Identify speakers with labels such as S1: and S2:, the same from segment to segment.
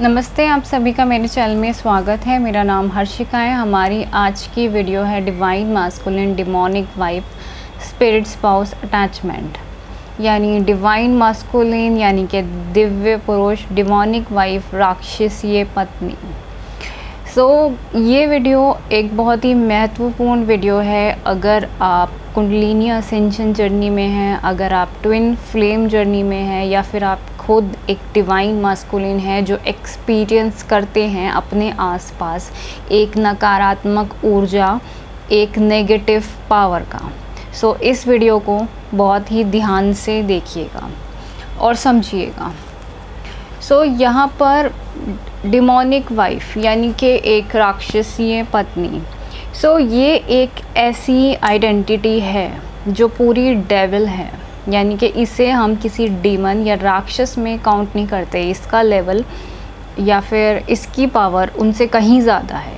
S1: नमस्ते, आप सभी का मेरे चैनल में स्वागत है। मेरा नाम हर्षिका है। हमारी आज की वीडियो है divine masculine demonic wife spirit spouse attachment, यानी डिवाइन मास्कुलिन यानी कि दिव्य पुरुष, डिमोनिक वाइफ राक्षसीय पत्नी। ये वीडियो एक बहुत ही महत्वपूर्ण वीडियो है। अगर आप कुंडलिनी असेंशन जर्नी में हैं, अगर आप ट्विन फ्लेम जर्नी में हैं, या फिर आप खुद एक डिवाइन मास्कुलिन है जो एक्सपीरियंस करते हैं अपने आसपास एक नकारात्मक ऊर्जा, एक नेगेटिव पावर का। इस वीडियो को बहुत ही ध्यान से देखिएगा और समझिएगा। यहाँ पर डिमोनिक वाइफ यानी कि एक राक्षसीय पत्नी, ये एक ऐसी आइडेंटिटी है जो पूरी डेविल है, यानी कि इसे हम किसी डीमन या राक्षस में काउंट नहीं करते। इसका लेवल या फिर इसकी पावर उनसे कहीं ज़्यादा है।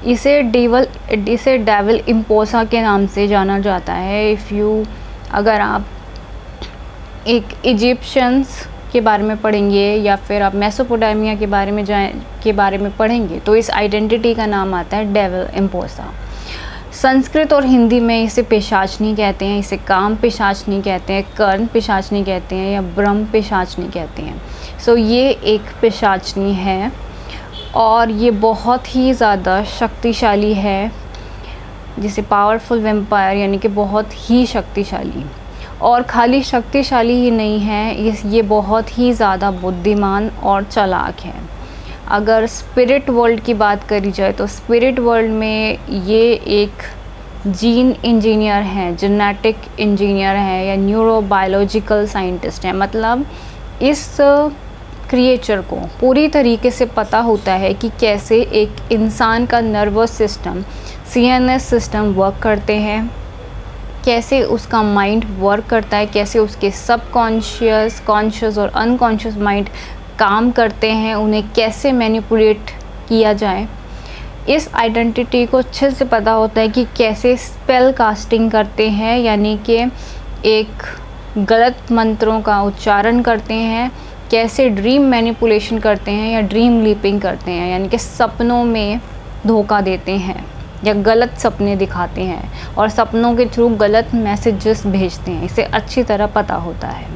S1: इसे डेविल इम्पोसा के नाम से जाना जाता है। अगर आप एक इजिप्शियंस के बारे में पढ़ेंगे या फिर आप मेसोपोटामिया के बारे में पढ़ेंगे तो इस आइडेंटिटी का नाम आता है डेविल इम्पोसा। संस्कृत और हिंदी में इसे पिशाचनी कहते हैं, इसे काम पिशाचनी कहते हैं, कर्ण पिशाचनी कहते हैं या ब्रह्म पिशाचनी कहते हैं। ये एक पिशाचनी है और ये बहुत ही ज़्यादा शक्तिशाली है, जिसे पावरफुल वेम्पायर यानी कि बहुत ही शक्तिशाली। और खाली शक्तिशाली ही नहीं है, ये बहुत ही ज़्यादा बुद्धिमान और चालाक है। अगर स्पिरिट वर्ल्ड की बात करी जाए तो स्पिरिट वर्ल्ड में ये एक जीन इंजीनियर हैं, जेनेटिक इंजीनियर हैं या न्यूरोबायोलॉजिकल साइंटिस्ट हैं। मतलब इस क्रिएचर को पूरी तरीके से पता होता है कि कैसे एक इंसान का nervous system, CNS system work करते हैं, कैसे उसका माइंड वर्क करता है, कैसे उसके सबकॉन्शियस, कॉन्शियस और अनकॉन्शियस माइंड काम करते हैं, उन्हें कैसे मैनिपुलेट किया जाए। इस आइडेंटिटी को अच्छे से पता होता है कि कैसे स्पेल कास्टिंग करते हैं, यानी कि एक गलत मंत्रों का उच्चारण करते हैं, कैसे ड्रीम मैनिपुलेशन करते हैं या ड्रीम लीपिंग करते हैं, यानी कि सपनों में धोखा देते हैं या गलत सपने दिखाते हैं और सपनों के थ्रू गलत मैसेजेस भेजते हैं। इसे अच्छी तरह पता होता है।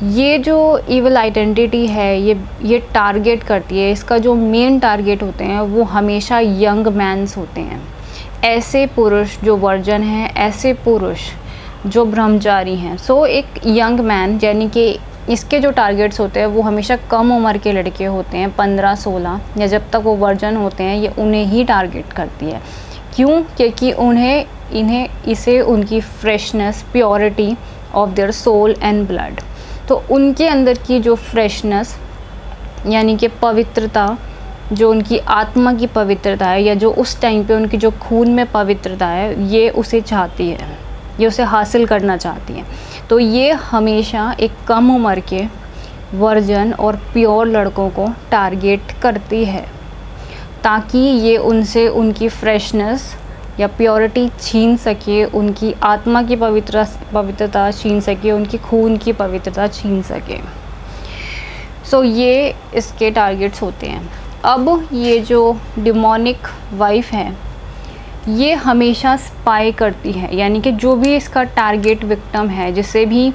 S1: ये जो इविल आइडेंटिटी है ये टारगेट करती है, इसका जो मेन टारगेट होते हैं वो हमेशा यंग मैन्स होते हैं। ऐसे पुरुष जो वर्जन हैं, ऐसे पुरुष जो ब्रह्मचारी हैं। एक यंग मैन यानी कि इसके जो टारगेट्स होते हैं वो हमेशा कम उम्र के लड़के होते हैं, 15-16 या जब तक वो वर्जन होते हैं, ये उन्हें ही टारगेट करती है। क्यों? क्योंकि इसे उनकी freshness, purity of their soul and blood, तो उनके अंदर की जो फ्रेशनेस यानी कि पवित्रता, जो उनकी आत्मा की पवित्रता है या जो उस टाइम पे उनकी जो खून में पवित्रता है, ये उसे चाहती है, ये उसे हासिल करना चाहती है। तो ये हमेशा एक कम उम्र के वर्जन और प्योर लड़कों को टारगेट करती है ताकि ये उनसे उनकी फ्रेशनेस या प्योरिटी छीन सके, उनकी आत्मा की पवित्रता छीन सके, उनकी खून की पवित्रता छीन सके। ये इसके टारगेट्स होते हैं। अब ये जो डिमोनिक वाइफ है ये हमेशा स्पाई करती है, यानी कि जो भी इसका टारगेट विक्टिम है, जिसे भी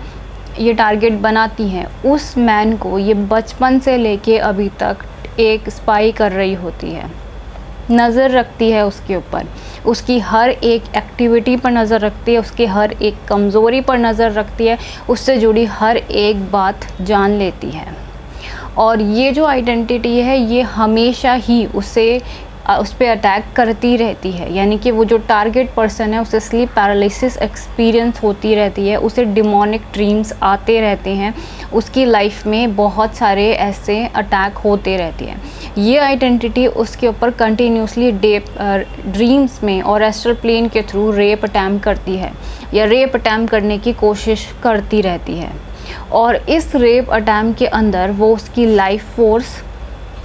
S1: ये टारगेट बनाती है, उस मैन को ये बचपन से लेके अभी तक एक स्पाई कर रही होती है, नज़र रखती है उसके ऊपर, उसकी हर एक एक्टिविटी पर नज़र रखती है, उसके हर एक कमज़ोरी पर नज़र रखती है, उससे जुड़ी हर एक बात जान लेती है। और ये जो आइडेंटिटी है ये हमेशा ही उस पर अटैक करती रहती है, यानी कि वो जो टारगेट पर्सन है उसे स्लीप पैरालिसिस एक्सपीरियंस होती रहती है, उसे डिमोनिक ड्रीम्स आते रहते हैं, उसकी लाइफ में बहुत सारे ऐसे अटैक होते रहते हैं। ये आइडेंटिटी उसके ऊपर कंटिन्यूसली ड्रीम्स में और एस्ट्रल प्लेन के थ्रू रेप अटैम्प्ट करती है या रेप अटैम्प्ट करने की कोशिश करती रहती है। और इस रेप अटैम्प्ट के अंदर वो उसकी लाइफ फोर्स,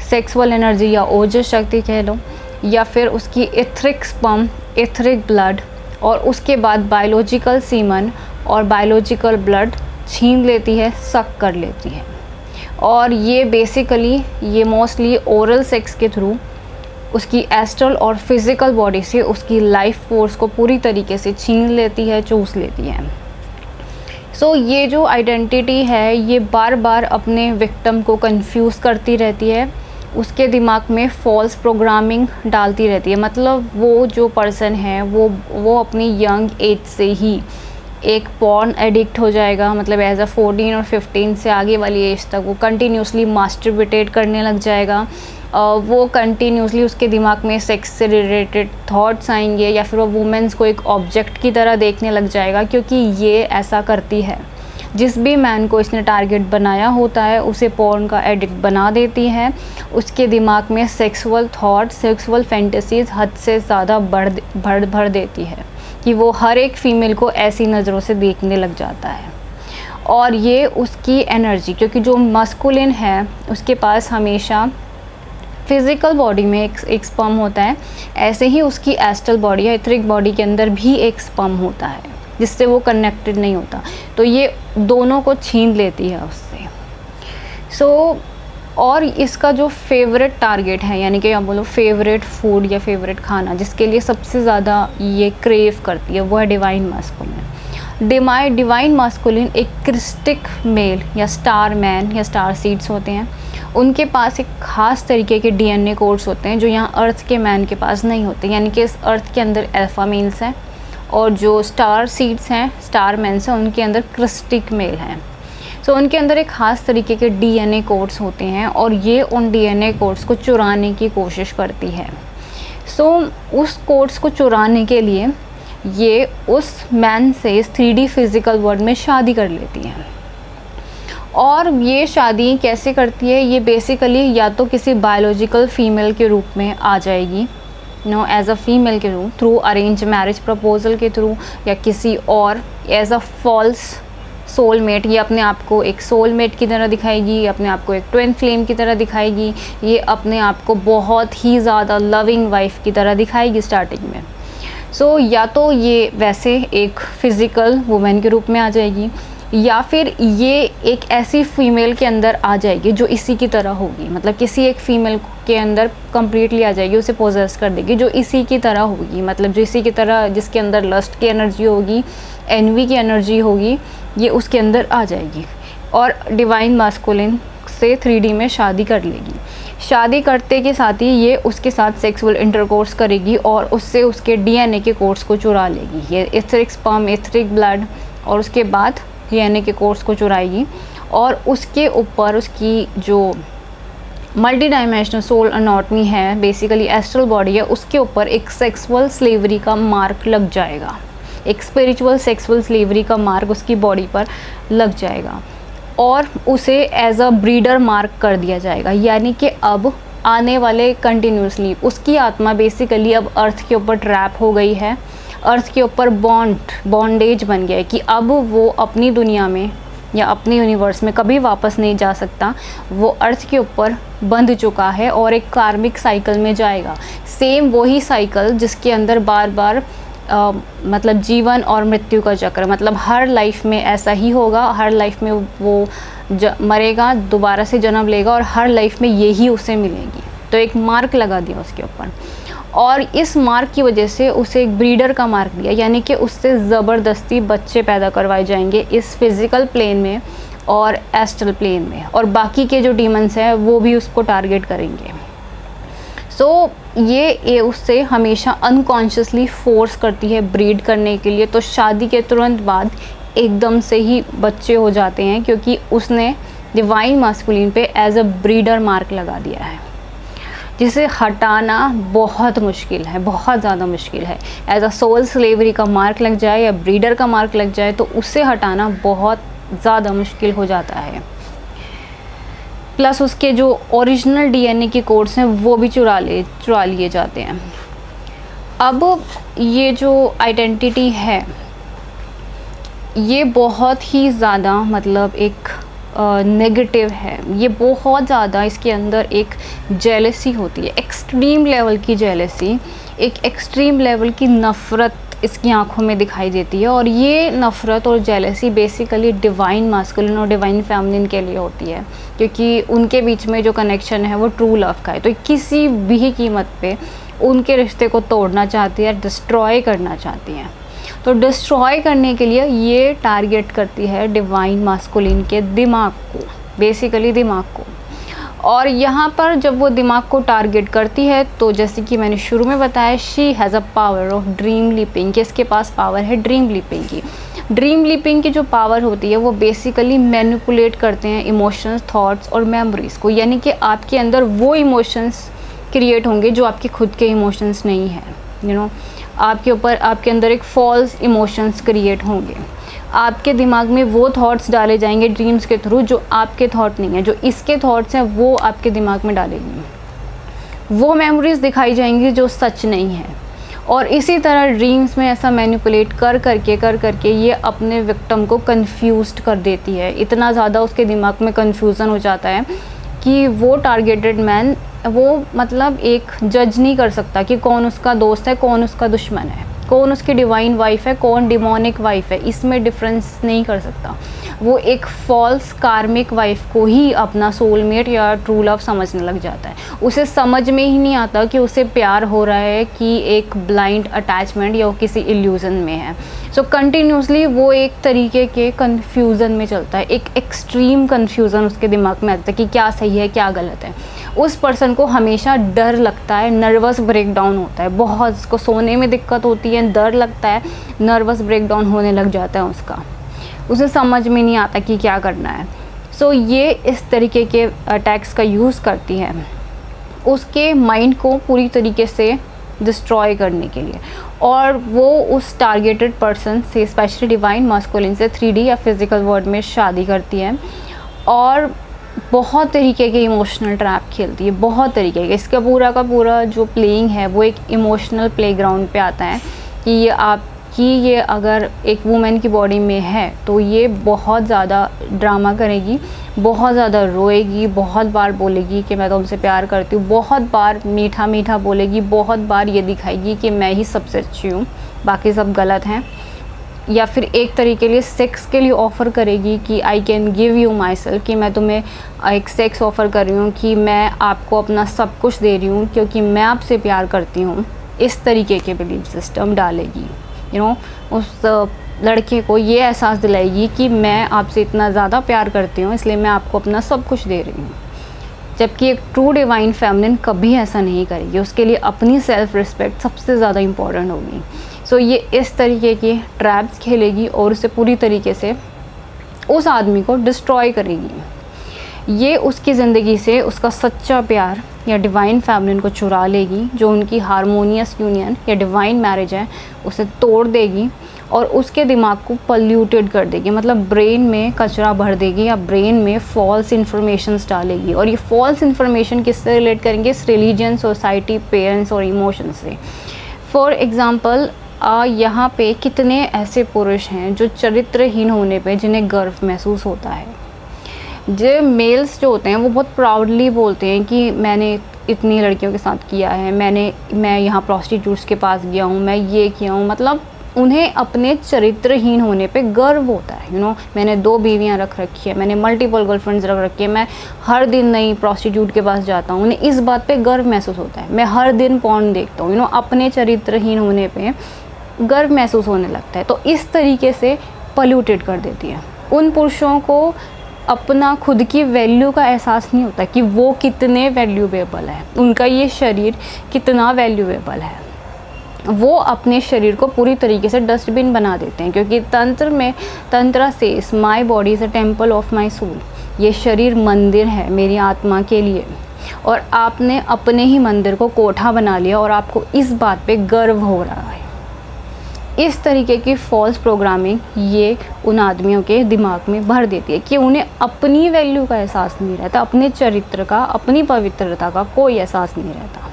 S1: सेक्सुअल एनर्जी या ओजस शक्ति कह लो, या फिर उसकी एथरिक स्पर्म, एथरिक ब्लड और उसके बाद बायोलॉजिकल सीमन और बायोलॉजिकल ब्लड छीन लेती है, सक कर लेती है। और ये बेसिकली ये मोस्टली ओरल सेक्स के थ्रू उसकी एस्ट्रल और फिज़िकल बॉडी से उसकी लाइफ फोर्स को पूरी तरीके से छीन लेती है, चूस लेती है। सो ये जो आइडेंटिटी है ये बार बार अपने विक्टिम को कंफ्यूज करती रहती है, उसके दिमाग में फॉल्स प्रोग्रामिंग डालती रहती है। मतलब वो जो पर्सन है वो अपनी यंग एज से ही एक पॉर्न एडिक्ट हो जाएगा। मतलब एज अ 14 और 15 से आगे वाली एज तक वो कंटिन्यूसली मास्टरबेट करने लग जाएगा। वो कंटिन्यूसली उसके दिमाग में सेक्स से रिलेटेड थॉट्स आएंगे, या फिर वो वुमेन्स को एक ऑब्जेक्ट की तरह देखने लग जाएगा, क्योंकि ये ऐसा करती है। जिस भी मैन को इसने टारगेट बनाया होता है उसे पॉर्न का एडिक्ट बना देती है। उसके दिमाग में सेक्सुअल थॉट्स, सेक्सुअल फैंटेसीज हद से ज़्यादा भर देती है कि वो हर एक फ़ीमेल को ऐसी नज़रों से देखने लग जाता है। और ये उसकी एनर्जी, क्योंकि जो मस्कुलिन है उसके पास हमेशा फिज़िकल बॉडी में एक स्पर्म होता है, ऐसे ही उसकी एस्ट्रल बॉडी या एथरिक बॉडी के अंदर भी एक स्पर्म होता है जिससे वो कनेक्टेड नहीं होता। तो ये दोनों को छीन लेती है उससे। और इसका जो फेवरेट टारगेट है, यानी कि आप बोलो फेवरेट फूड या फेवरेट खाना जिसके लिए सबसे ज़्यादा ये क्रेव करती है, वो है डिवाइन मास्कुलिन। डिवाइन मास्कुलिन एक क्रिस्टिक मेल या स्टार मैन या स्टार सीड्स होते हैं। उनके पास एक ख़ास तरीके के DNA कोड्स होते हैं जो यहाँ अर्थ के मैन के पास नहीं होते। यानी कि इस अर्थ के अंदर अल्फ़ा मेल्स हैं और जो स्टार सीड्स हैं, स्टार मैन्स हैं, उनके अंदर क्रिस्टिक मेल हैं। सो उनके अंदर एक ख़ास तरीके के DNA कोड्स होते हैं और ये उन DNA कोड्स को चुराने की कोशिश करती है। सो उस कोड्स को चुराने के लिए ये उस मैन से इस 3D फिज़िकल वर्ल्ड में शादी कर लेती है। और ये शादी कैसे करती है, ये बेसिकली या तो किसी बायोलॉजिकल फ़ीमेल के रूप में आ जाएगी, एज अ फीमेल के रूप थ्रू अरेंज मैरिज प्रपोजल के थ्रू, या किसी और एज अ फॉल्स सोलमेट। ये अपने आप को एक सोलमेट की तरह दिखाएगी, अपने आप को एक ट्विन फ्लेम की तरह दिखाएगी, ये अपने आप को बहुत ही ज़्यादा लविंग वाइफ की तरह दिखाएगी स्टार्टिंग में। या तो ये वैसे एक फ़िज़िकल वुमेन के रूप में आ जाएगी, या फिर ये एक ऐसी फ़ीमेल के अंदर आ जाएगी जो इसी की तरह होगी। मतलब किसी एक फ़ीमेल के अंदर कम्प्लीटली आ जाएगी, उसे पोजेस कर देगी जो इसी की तरह होगी। मतलब जो इसी की तरह, जिसके अंदर लस्ट की एनर्जी होगी, एनवी की एनर्जी होगी, ये उसके अंदर आ जाएगी और डिवाइन मास्कुलिन से 3D में शादी कर लेगी। शादी करते के साथ ही ये उसके साथ सेक्सुअल इंटरकोर्स करेगी और उससे उसके DNA के कोड्स को चुरा लेगी। ये एथरिक स्पर्म, एथरिक ब्लड, और उसके बाद DNA के कोड्स को चुराएगी और उसके ऊपर उसकी जो मल्टी डायमेंशनल सोल एनाटॉमी है, बेसिकली एस्ट्रल बॉडी है, उसके ऊपर एक सेक्सुअल स्लेवरी का मार्क लग जाएगा। एक स्पिरिचुअल सेक्सुअल स्लेवरी का मार्क उसकी बॉडी पर लग जाएगा और उसे एज अ ब्रीडर मार्क कर दिया जाएगा। यानी कि अब आने वाले कंटिन्यूसली उसकी आत्मा बेसिकली अब अर्थ के ऊपर ट्रैप हो गई है, अर्थ के ऊपर बॉन्डेज बन गया है कि अब वो अपनी दुनिया में या अपने यूनिवर्स में कभी वापस नहीं जा सकता। वो अर्थ के ऊपर बंध चुका है और एक कार्मिक साइकिल में जाएगा। सेम वही साइकिल जिसके अंदर बार बार मतलब जीवन और मृत्यु का चक्र, मतलब हर लाइफ में ऐसा ही होगा। हर लाइफ में वो मरेगा, दोबारा से जन्म लेगा और हर लाइफ में यही उसे मिलेगी। तो एक मार्क लगा दिया उसके ऊपर और इस मार्क की वजह से उसे एक ब्रीडर का मार्क दिया, यानी कि उससे ज़बरदस्ती बच्चे पैदा करवाए जाएंगे इस फिज़िकल प्लेन में और एस्ट्रल प्लेन में, और बाकी के जो डीमंस हैं वो भी उसको टारगेट करेंगे। ये उससे हमेशा अनकॉन्शियसली फोर्स करती है ब्रीड करने के लिए। तो शादी के तुरंत बाद एकदम से ही बच्चे हो जाते हैं क्योंकि उसने डिवाइन मास्कुलिन पे एज अ ब्रीडर मार्क लगा दिया है, जिसे हटाना बहुत मुश्किल है, बहुत ज़्यादा मुश्किल है। एज अ सोल स्लेवरी का मार्क लग जाए या ब्रीडर का मार्क लग जाए तो उससे हटाना बहुत ज़्यादा मुश्किल हो जाता है। प्लस उसके जो ओरिजिनल DNA के कोड्स हैं वो भी चुरा लिए जाते हैं। अब ये जो आइडेंटिटी है ये बहुत ही ज़्यादा मतलब एक नेगेटिव है। ये बहुत ज़्यादा, इसके अंदर एक जेलसी होती है, एक्सट्रीम लेवल की जेलसी, एक एक्सट्रीम लेवल की नफ़रत इसकी आंखों में दिखाई देती है। और ये नफ़रत और जेलसी बेसिकली डिवाइन मास्कुलिन और डिवाइन फेमिनिन के लिए होती है, क्योंकि उनके बीच में जो कनेक्शन है वो ट्रू लव का है। तो किसी भी कीमत पे उनके रिश्ते को तोड़ना चाहती है, डिस्ट्रॉय करना चाहती हैं। तो डिस्ट्रॉय करने के लिए ये टारगेट करती है डिवाइन मास्कुलिन के दिमाग को, बेसिकली दिमाग को। और यहाँ पर जब वो दिमाग को टारगेट करती है तो जैसे कि मैंने शुरू में बताया, she has a power of dream leaping, कि इसके पास पावर है ड्रीम लीपिंग की। ड्रीम लीपिंग की जो पावर होती है वो बेसिकली मैनिपुलेट करते हैं इमोशंस, थॉट्स और मेमोरीज़ को, यानी कि आपके अंदर वो इमोशंस क्रिएट होंगे जो आपके खुद के इमोशंस नहीं हैं। आपके अंदर एक फॉल्स इमोशंस क्रिएट होंगे। आपके दिमाग में वो थॉट्स डाले जाएंगे ड्रीम्स के थ्रू जो आपके थॉट नहीं है, जो इसके थॉट्स हैं वो आपके दिमाग में डालेंगी। वो मेमोरीज़ दिखाई जाएंगी जो सच नहीं है। और इसी तरह ड्रीम्स में ऐसा मैनिपुलेट कर करके ये अपने विक्टिम को कंफ्यूज्ड कर देती है। इतना ज़्यादा उसके दिमाग में कंफ्यूजन हो जाता है कि वो टारगेटेड मैन वो मतलब एक जज नहीं कर सकता कि कौन उसका दोस्त है, कौन उसका दुश्मन है, कौन उसकी डिवाइन वाइफ है, कौन डिमोनिक वाइफ है, इसमें डिफरेंस नहीं कर सकता। वो एक फॉल्स कार्मिक वाइफ को ही अपना सोलमेट या ट्रू लव समझने लग जाता है। उसे समझ में ही नहीं आता कि उसे प्यार हो रहा है कि एक ब्लाइंड अटैचमेंट या वो किसी इल्यूज़न में है। सो कंटिन्यूसली वो एक तरीके के कन्फ्यूज़न में चलता है, एक एक्सट्रीम कन्फ्यूज़न उसके दिमाग में आता है कि क्या सही है क्या गलत है। उस पर्सन को हमेशा डर लगता है, नर्वस ब्रेकडाउन होता है, बहुत उसको सोने में दिक्कत होती है, डर लगता है, नर्वस ब्रेकडाउन होने लग जाता है उसका। उसे समझ में नहीं आता कि क्या करना है। सो ये इस तरीके के अटैक्स का यूज़ करती है उसके माइंड को पूरी तरीके से डिस्ट्रॉय करने के लिए। और वो उस टारगेटेड पर्सन से, स्पेशली डिवाइन मास्कुलिन से 3D या फिज़िकल वर्ल्ड में शादी करती है और बहुत तरीके के इमोशनल ट्रैप खेलती है, बहुत तरीके के। इसका पूरा का पूरा जो प्लेइंग है वो एक इमोशनल प्लेग्राउंड पे आता है कि ये अगर एक वुमेन की बॉडी में है तो ये बहुत ज़्यादा ड्रामा करेगी, बहुत ज़्यादा रोएगी, बहुत बार बोलेगी कि मैं तुमसे प्यार करती हूँ, बहुत बार मीठा मीठा बोलेगी, बहुत बार ये दिखाएगी कि मैं ही सबसे अच्छी हूँ, बाकी सब गलत हैं। या फिर एक तरीके लिए सेक्स के लिए ऑफ़र करेगी कि I can give you my self, कि मैं तुम्हें एक सेक्स ऑफ़र कर रही हूँ, कि मैं आपको अपना सब कुछ दे रही हूँ क्योंकि मैं आपसे प्यार करती हूँ। इस तरीके के बिलीफ सिस्टम डालेगी, उस लड़के को ये एहसास दिलाएगी कि मैं आपसे इतना ज़्यादा प्यार करती हूँ इसलिए मैं आपको अपना सब कुछ दे रही हूँ। जबकि एक ट्रू डिवाइन फेमिनिन कभी ऐसा नहीं करेगी, उसके लिए अपनी सेल्फ़ रिस्पेक्ट सबसे ज़्यादा इम्पॉर्टेंट होगी। सो ये इस तरीके के ट्रैप्स खेलेगी और उसे पूरी तरीके से उस आदमी को डिस्ट्रॉय करेगी। ये उसकी ज़िंदगी से उसका सच्चा प्यार या डिवाइन फेमिनिन को चुरा लेगी, जो उनकी हारमोनियस यूनियन या डिवाइन मैरिज है उसे तोड़ देगी और उसके दिमाग को पल्यूटेड कर देगी, मतलब ब्रेन में कचरा भर देगी या ब्रेन में फॉल्स इन्फॉर्मेशंस डालेगी। और ये फॉल्स इन्फॉर्मेशन किससे रिलेट करेंगे? इस रिलीजन, सोसाइटी, पेरेंट्स और इमोशंस से। फॉर एग्ज़ाम्पल यहाँ पे कितने ऐसे पुरुष हैं जो चरित्रहीन होने पे जिन्हें गर्व महसूस होता है। जो मेल्स जो होते हैं वो बहुत प्राउडली बोलते हैं कि मैंने इतनी लड़कियों के साथ किया है, मैं यहाँ प्रोस्टिट्यूट्स के पास गया हूँ, मैं ये किया हूँ, मतलब उन्हें अपने चरित्रहीन होने पे गर्व होता है। मैंने 2 बीवियाँ रख रखी है, मैंने मल्टीपल गर्लफ्रेंड्स रख रखी है, मैं हर दिन नई प्रोस्टिट्यूट के पास जाता हूँ, उन्हें इस बात पे गर्व महसूस होता है। मैं हर दिन पॉर्न देखता हूँ, अपने चरित्रहीन होने पे गर्व महसूस होने लगता है। तो इस तरीके से पल्यूटेड कर देती है। उन पुरुषों को अपना खुद की वैल्यू का एहसास नहीं होता कि वो कितने वैल्यूएबल है, उनका ये शरीर कितना वैल्यूएबल है। वो अपने शरीर को पूरी तरीके से डस्टबिन बना देते हैं, क्योंकि तंत्र से my body is a temple of my soul, ये शरीर मंदिर है मेरी आत्मा के लिए। और आपने अपने ही मंदिर को कोठा बना लिया और आपको इस बात पे गर्व हो रहा है। इस तरीके की फॉल्स प्रोग्रामिंग ये उन आदमियों के दिमाग में भर देती है कि उन्हें अपनी वैल्यू का एहसास नहीं रहता, अपने चरित्र का, अपनी पवित्रता का कोई एहसास नहीं रहता।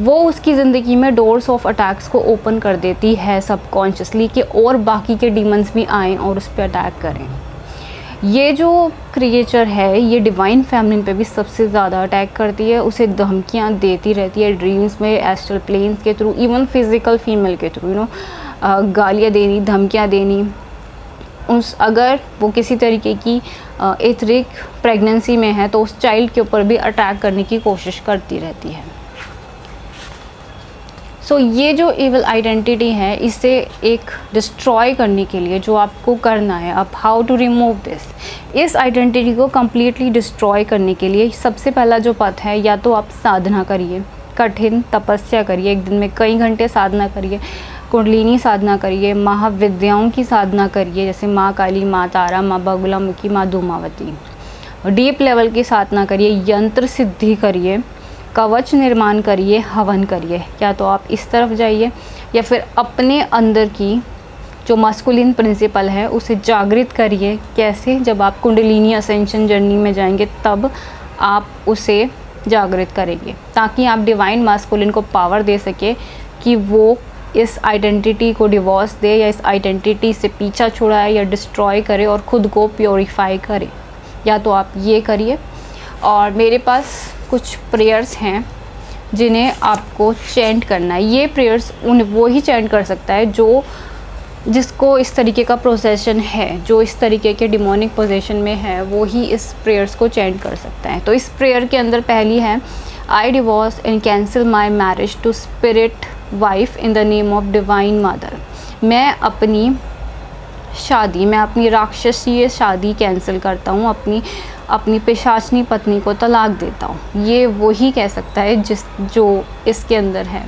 S1: वो उसकी ज़िंदगी में डोर्स ऑफ अटैक्स को ओपन कर देती है सबकॉन्शियसली कि और बाकी के डीमंस भी आएँ और उस पर अटैक करें। ये जो क्रिएचर है ये डिवाइन फेमिनिन पे भी सबसे ज़्यादा अटैक करती है, उसे धमकियाँ देती रहती है ड्रीम्स में, एस्ट्रल प्लेन्स के थ्रू, इवन फिज़िकल फीमेल के थ्रू। गालियाँ देनी, धमकियाँ देनी, अगर वो किसी तरीके की एथरिक प्रेगनेंसी में है तो उस चाइल्ड के ऊपर भी अटैक करने की कोशिश करती रहती है। सो ये जो इविल आइडेंटिटी है, इसे एक डिस्ट्रॉय करने के लिए जो आपको करना है, अब हाउ टू रिमूव दिस, इस आइडेंटिटी को कम्प्लीटली डिस्ट्रॉय करने के लिए सबसे पहला जो पथ है, या तो आप साधना करिए, कठिन तपस्या करिए, एक दिन में कई घंटे साधना करिए, कुंडलिनी साधना करिए, महाविद्याओं की साधना करिए, जैसे माँ काली, माँ तारा, माँ बगुलामुखी, माँ धूमावती। डीप लेवल की साधना करिए, यंत्र सिद्धि करिए, कवच निर्माण करिए, हवन करिए। या तो आप इस तरफ जाइए या फिर अपने अंदर की जो मस्कुलिन प्रिंसिपल है उसे जागृत करिए। कैसे? जब आप कुंडलिनी असेंशन जर्नी में जाएंगे तब आप उसे जागृत करेंगे, ताकि आप डिवाइन मस्कुलिन को पावर दे सके कि वो इस आइडेंटिटी को डिवोर्स दे या इस आइडेंटिटी से पीछा छुड़ाए या डिस्ट्रॉय करे और ख़ुद को प्योरीफाई करे। या तो आप ये करिए, और मेरे पास कुछ प्रेयर्स हैं जिन्हें आपको चैंट करना है। ये प्रेयर्स वो ही चैंट कर सकता है जिसको इस तरीके का प्रोसेशन है, जो इस तरीके के डिमोनिक पोजेशन में है, वो ही इस प्रेयर्स को चैंट कर सकता है। तो इस प्रेयर के अंदर पहली है, I divorce and cancel my marriage to spirit wife in the name of divine mother. मैं अपनी राक्षसीय शादी कैंसिल करता हूँ, अपनी पिशाचनी पत्नी को तलाक देता हूँ। ये वो ही कह सकता है जो इसके अंदर है।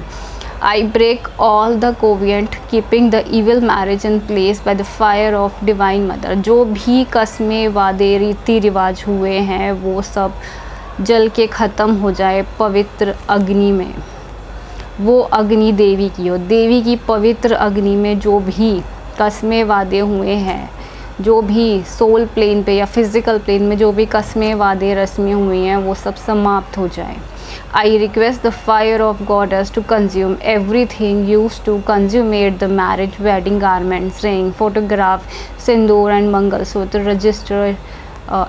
S1: I break all the covenant keeping the evil marriage in place by the fire of divine mother. जो भी कस्में, वादे, रीति रिवाज हुए हैं वो सब जल के ख़त्म हो जाए पवित्र अग्नि में। वो अग्नि देवी की हो, देवी की पवित्र अग्नि में जो भी कस्में वादे हुए हैं, जो भी सोल प्लेन पे या फिज़िकल प्लेन में जो भी कस्में, वादे, रस्में हुई हैं वो सब समाप्त हो जाए। I request the fire of goddess to consume everything used to consummate the marriage, wedding garments, ring, photograph, sindoor and mangalsutra, register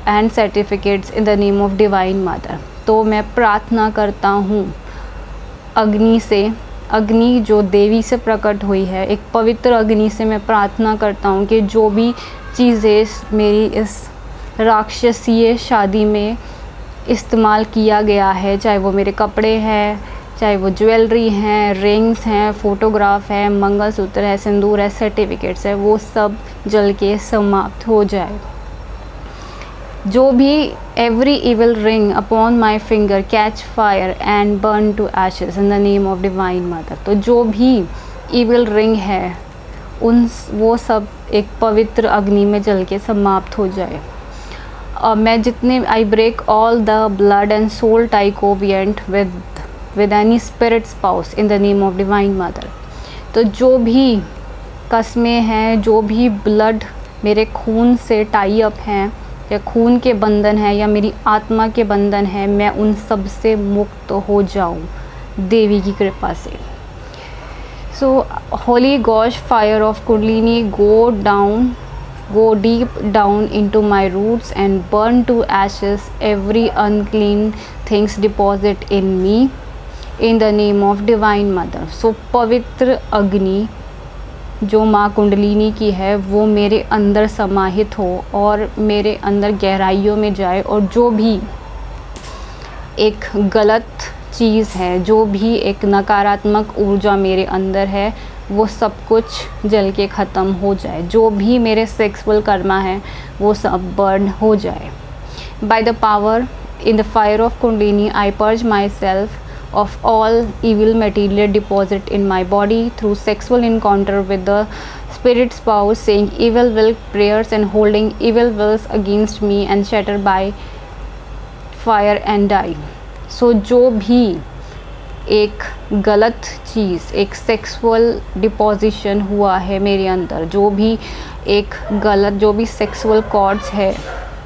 S1: and certificates in the name of divine mother. तो मैं प्रार्थना करता हूँ अग्नि से, अग्नि जो देवी से प्रकट हुई है, एक पवित्र अग्नि से मैं प्रार्थना करता हूँ कि जो भी चीज़ें मेरी इस राक्षसीय शादी में इस्तेमाल किया गया है, चाहे वो मेरे कपड़े हैं, चाहे वो ज्वेलरी हैं, रिंग्स हैं, फ़ोटोग्राफ है, मंगलसूत्र है, सिंदूर है, सर्टिफिकेट्स है, वो सब जल के समाप्त हो जाए। जो भी every evil ring upon my finger catch fire and burn to ashes in the name of divine mother. तो जो भी इविल रिंग है वो सब एक पवित्र अग्नि में जल के समाप्त हो जाए। और मैं जितने I break all the blood and soul tie covenant with any spirit spouse in the name of divine mother. तो जो भी कस्में हैं, जो भी ब्लड मेरे खून से टाई अप हैं, या खून के बंधन है या मेरी आत्मा के बंधन है, मैं उन सब से मुक्त हो जाऊं देवी की कृपा से। सो होली गॉश fire of Kundalini go deep down into my roots and burn to ashes every unclean things deposit in me in the name of divine mother। सो पवित्र अग्नि जो माँ कुंडलिनी की है वो मेरे अंदर समाहित हो और मेरे अंदर गहराइयों में जाए, और जो भी एक गलत चीज़ है, जो भी एक नकारात्मक ऊर्जा मेरे अंदर है, वो सब कुछ जल के ख़त्म हो जाए। जो भी मेरे सेक्सुअल कर्मा है वो सब बर्न हो जाए। By the power in the fire of kundalini I purge my self of all evil material deposit in my body through sexual encounter with the spirit spouse, saying evil will prayers and holding evil wills against me and shatter by fire and die। So जो भी एक गलत चीज़, एक sexual deposition हुआ है मेरे अंदर, जो भी एक गलत, जो भी सेक्सुअल कॉर्ड्स है,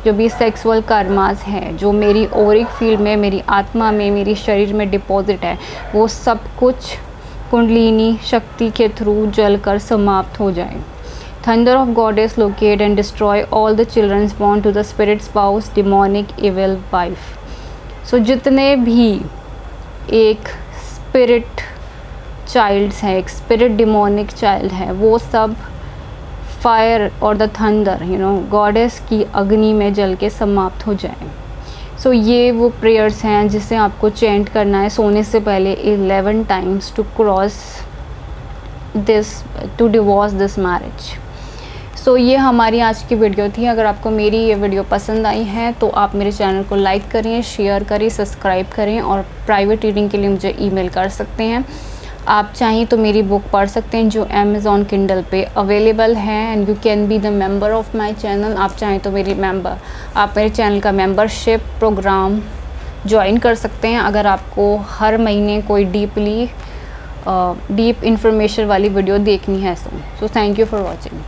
S1: जो भी सेक्सुअल कर्मास हैं, जो मेरी ओरिक फील्ड में, मेरी आत्मा में, मेरी शरीर में डिपॉजिट है, वो सब कुछ कुंडलिनी शक्ति के थ्रू जलकर समाप्त हो जाए। Thunder of goddess locate and destroy all the childrens born to the spirit spouse demonic evil wife. So जितने भी एक स्पिरिट चाइल्ड्स हैं, एक स्पिरिट डिमोनिक चाइल्ड है, वो सब फायर और द थंडर गॉडेस की अग्नि में जल के समाप्त हो जाएं। सो ये वो प्रेयर्स हैं जिसे आपको चेंट करना है सोने से पहले 11 times to divorce this marriage. So ये हमारी आज की वीडियो थी। अगर आपको मेरी ये वीडियो पसंद आई है तो आप मेरे चैनल को लाइक करें, शेयर करें, सब्सक्राइब करें और प्राइवेट रीडिंग के लिए मुझे ईमेल कर सकते हैं। आप चाहें तो मेरी बुक पढ़ सकते हैं जो अमेज़ॉन किंडल पे अवेलेबल है, and you can be the member of my channel. आप चाहें तो आप मेरे चैनल का मेंबरशिप प्रोग्राम ज्वाइन कर सकते हैं अगर आपको हर महीने कोई डीप इंफॉर्मेशन वाली वीडियो देखनी है। So thank you for watching.